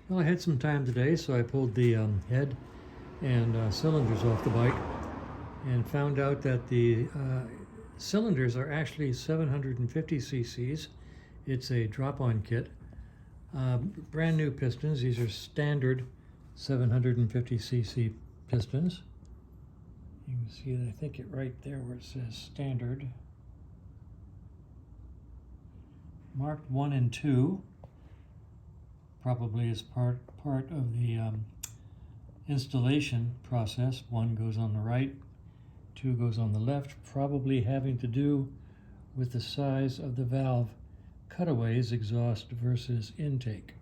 Well, I had some time today, so I pulled the head and cylinders off the bike and found out that the cylinders are actually 750 cc's. It's a drop-on kit. Brand new pistons. These are standard 750 cc pistons. You can see that I think it right there where it says standard. Marked 1 and 2. Probably as part of the installation process. 1 goes on the right, 2 goes on the left, probably having to do with the size of the valve cutaways, exhaust versus intake.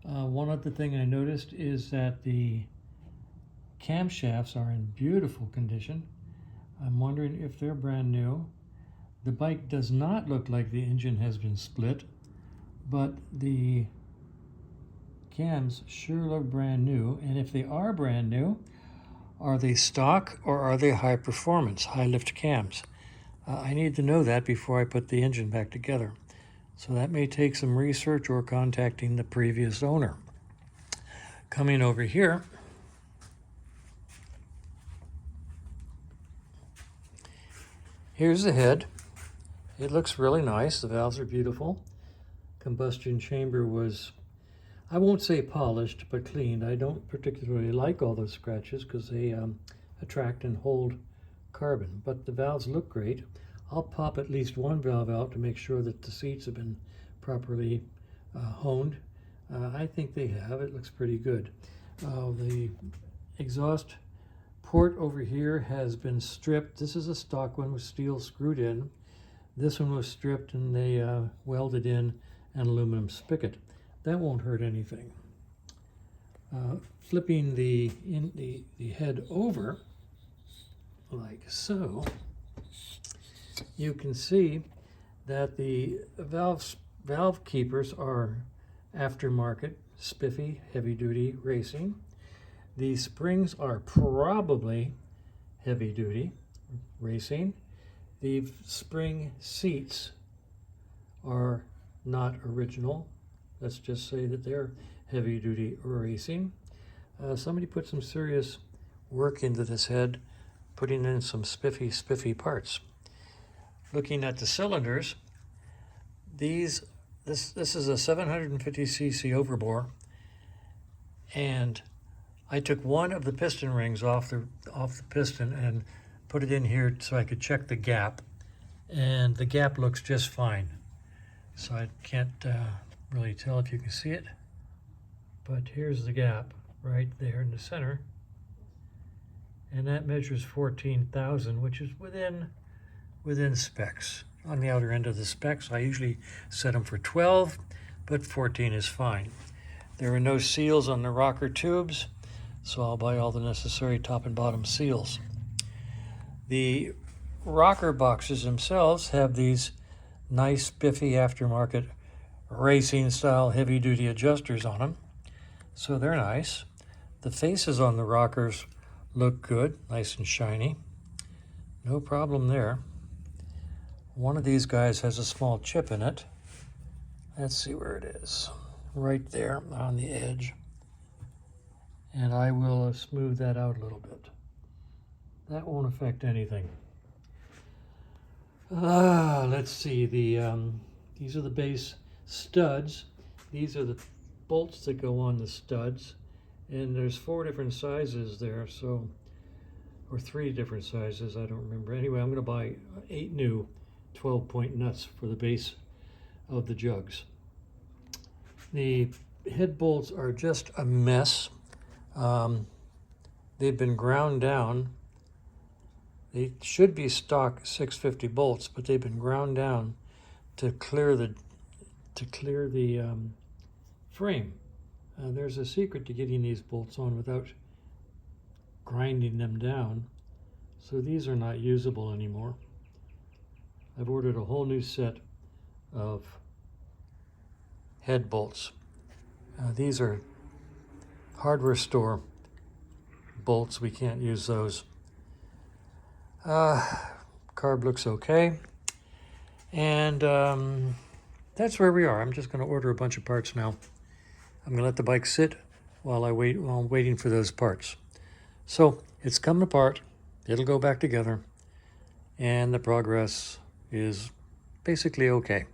One other thing I noticed is that the camshafts are in beautiful condition. I'm wondering if they're brand new. The bike does not look like the engine has been split, but the cams sure look brand new. And if they are brand new, are they stock or are they high performance, high lift cams? I need to know that before I put the engine back together. So that may take some research or contacting the previous owner. Coming over here, here's the head. It looks really nice. The valves are beautiful. Combustion chamber was, I won't say polished, but cleaned. I don't particularly like all those scratches because they attract and hold carbon, but the valves look great. I'll pop at least one valve out to make sure that the seats have been properly honed. I think they have. It looks pretty good. The exhaust port over here has been stripped. This is a stock one with steel screwed in. This one was stripped and they welded in an aluminum spigot. That won't hurt anything. Flipping the head over, like so, you can see that the valve keepers are aftermarket, spiffy, heavy-duty racing. The springs are probably heavy-duty racing. The spring seats are not original. Let's just say that they're heavy-duty racing. Somebody put some serious work into this head, putting in some spiffy parts. Looking at the cylinders, this is a 750 cc overbore, and I took one of the piston rings off the piston and put it in here so I could check the gap, and the gap looks just fine. So I can't really tell if you can see it, but here's the gap right there in the center, and that measures 14,000, which is within specs. On the outer end of the specs, I usually set them for 12, but 14 is fine. There are no seals on the rocker tubes, so I'll buy all the necessary top and bottom seals. The rocker boxes themselves have these nice spiffy aftermarket racing style heavy duty adjusters on them, so they're nice. The faces on the rockers look good, nice and shiny. No problem there. One of these guys has a small chip in it. Let's see where it is. Right there on the edge. And I will smooth that out a little bit. That won't affect anything. Let's see. These are the base studs. These are the bolts that go on the studs. And there's 4 different sizes there, so, or 3 different sizes, I don't remember. Anyway, I'm going to buy 8 new 12-point nuts for the base of the jugs. The head bolts are just a mess. They've been ground down. They should be stock 650 bolts, but they've been ground down to clear the frame. There's a secret to getting these bolts on without grinding them down. So these are not usable anymore. I've ordered a whole new set of head bolts. These are hardware store bolts. We can't use those. Carb looks okay. And that's where we are. I'm just going to order a bunch of parts now. I'm going to let the bike sit while I'm waiting for those parts. So it's coming apart. It'll go back together. And the progress is basically okay.